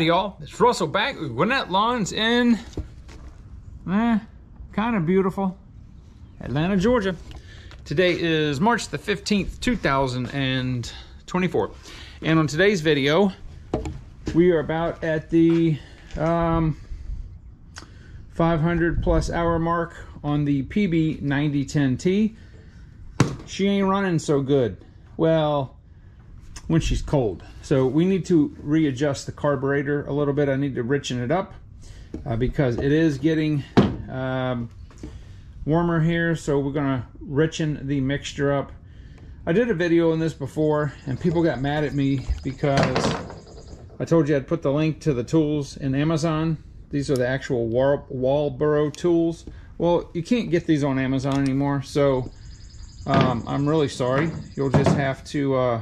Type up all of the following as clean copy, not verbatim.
Howdy y'all, it's Russell back with Gwinnett Lawns in, kind of beautiful, Atlanta, Georgia. Today is March the 15th, 2024. And on today's video, we are about at the 500 plus hour mark on the PB 9010T. She ain't running so good. Well, when she's cold. So we need to readjust the carburetor a little bit. I need to richen it up because it is getting warmer here. So we're gonna richen the mixture up. I did a video on this before and people got mad at me because I told you I'd put the link to the tools in Amazon. These are the actual Walbro tools. Well, you can't get these on Amazon anymore. So I'm really sorry. You'll just have to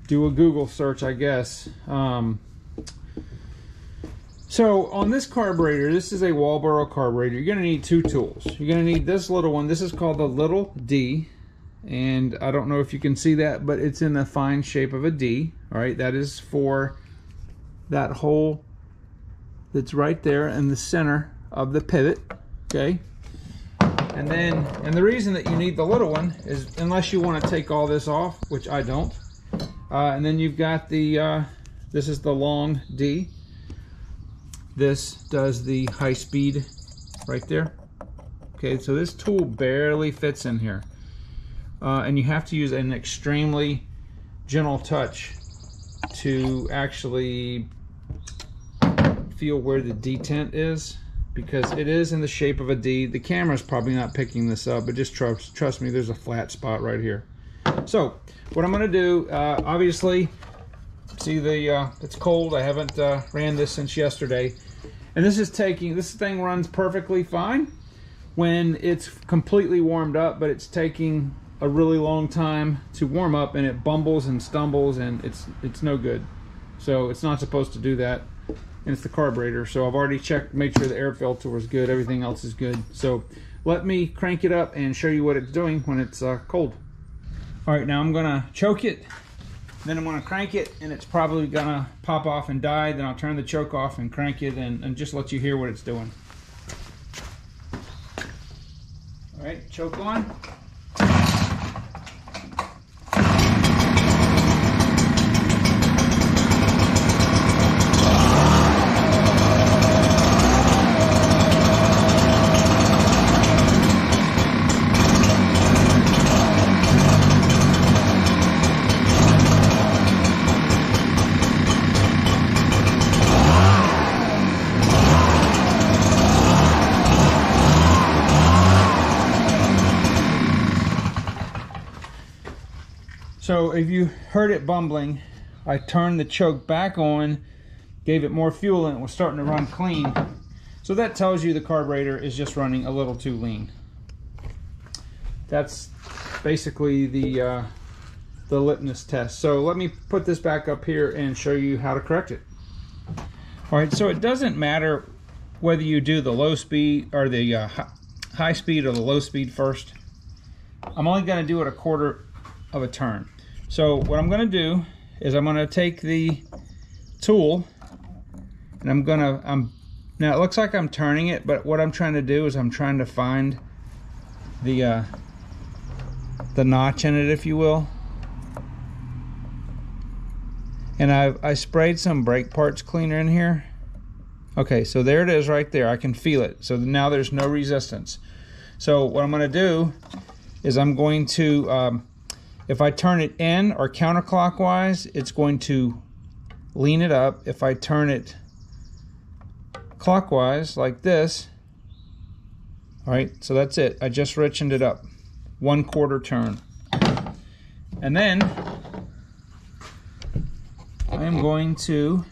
do a Google search, I guess. So on this carburetor, this is a Walbro carburetor. You're gonna need two tools. You're gonna need this little one. This is called the little D. And I don't know if you can see that, but it's in the fine shape of a D. All right, that is for that hole that's right there in the center of the pivot, okay? And the reason that you need the little one is unless you want to take all this off, which I don't. And then you've got the, this is the long D. This does the high speed right there. Okay, so this tool barely fits in here. And you have to use an extremely gentle touch to actually feel where the detent is, because it is in the shape of a D. The camera's probably not picking this up, but just trust me, there's a flat spot right here. So what I'm gonna do, obviously, see it's cold. I haven't ran this since yesterday. And this thing runs perfectly fine when it's completely warmed up, but it's taking a really long time to warm up and it bumbles and stumbles and it's no good. So it's not supposed to do that. And it's the carburetor. So I've already checked, made sure the air filter was good, everything else is good. So let me crank it up and show you what it's doing when it's cold. All right, now I'm gonna choke it, then I'm gonna crank it, and it's probably gonna pop off and die. Then I'll turn the choke off and crank it and just let you hear what it's doing. All right, choke on. So if you heard it bumbling, I turned the choke back on, gave it more fuel, and it was starting to run clean. So that tells you the carburetor is just running a little too lean. That's basically the litmus test. So let me put this back up here and show you how to correct it. All right, so it doesn't matter whether you do the low speed or the high speed or the low speed first. I'm only going to do it a quarter of a turn. So what I'm going to do is I'm going to take the tool and now it looks like I'm turning it, but what I'm trying to do is I'm trying to find the notch in it, if you will. And I sprayed some brake parts cleaner in here. Okay, so there it is right there. I can feel it. So now there's no resistance. So what I'm going to do is I'm going to if I turn it in or counterclockwise, it's going to lean it up. If I turn it clockwise like this, all right, so that's it. I just richened it up, 1/4 turn. And then I am going to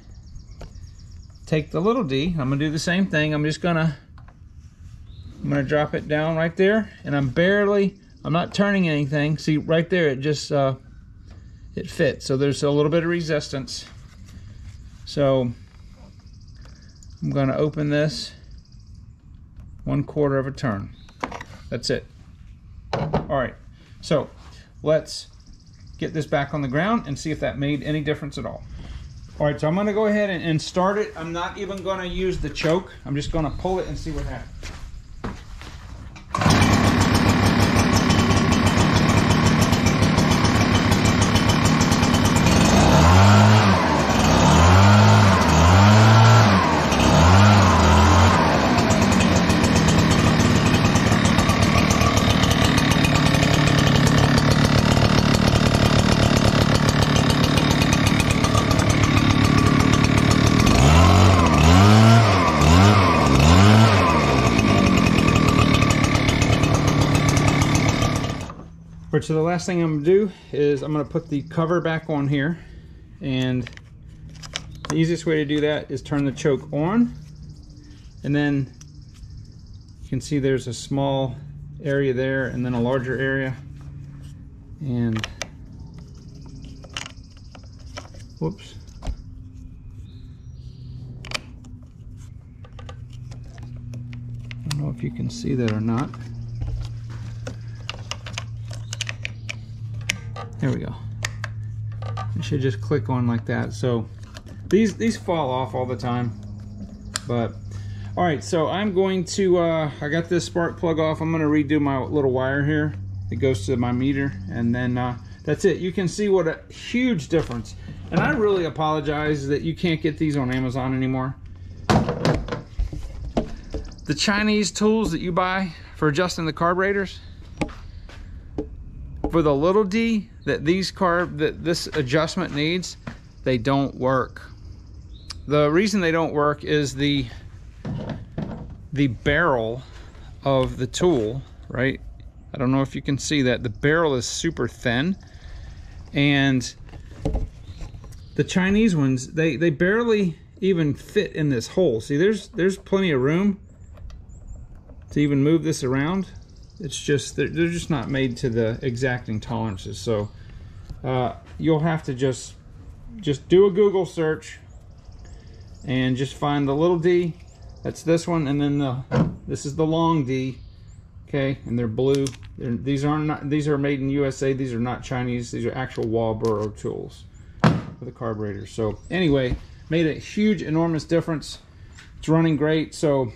take the little D. I'm gonna do the same thing. I'm gonna drop it down right there, and I'm not turning anything. See right there, it just it fits. So there's a little bit of resistance. So I'm going to open this 1/4 of a turn. That's it. All right, so let's get this back on the ground and see if that made any difference at all. All right, so I'm gonna go ahead and start it. I'm not even gonna use the choke. I'm just gonna pull it and see what happens. All right, so the last thing I'm gonna do is I'm gonna put the cover back on here, and the easiest way to do that is turn the choke on, and then you can see there's a small area there and then a larger area, and whoops. I don't know if you can see that or not. There we go. It should just click on like that. So these fall off all the time. But all right, so I'm going to I got this spark plug off. I'm going to redo my little wire here. It goes to my meter, and then that's it. You can see what a huge difference. And I really apologize that you can't get these on Amazon anymore. The Chinese tools that you buy for adjusting the carburetors, for the little D that this adjustment needs, they don't work. The reason they don't work is the barrel of the tool, right? I don't know if you can see that. The barrel is super thin, and the Chinese ones, they barely even fit in this hole. See, there's plenty of room to even move this around. It's just they're just not made to the exacting tolerances. So you'll have to just do a Google search and just find the little D. That's this one, and then this is the long D. Okay, and they're blue. These are made in USA. These are not Chinese. These are actual Walbro tools for the carburetor. So anyway, made a huge, enormous difference. It's running great. So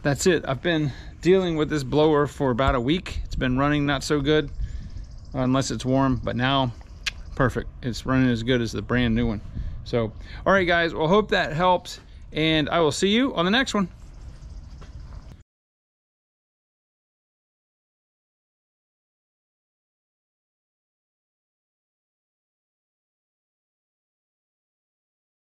that's it. I've been dealing with this blower for about a week. It's been running not so good unless it's warm, but now perfect. It's running as good as the brand new one. So all right guys, well, hope that helps, and I will see you on the next one.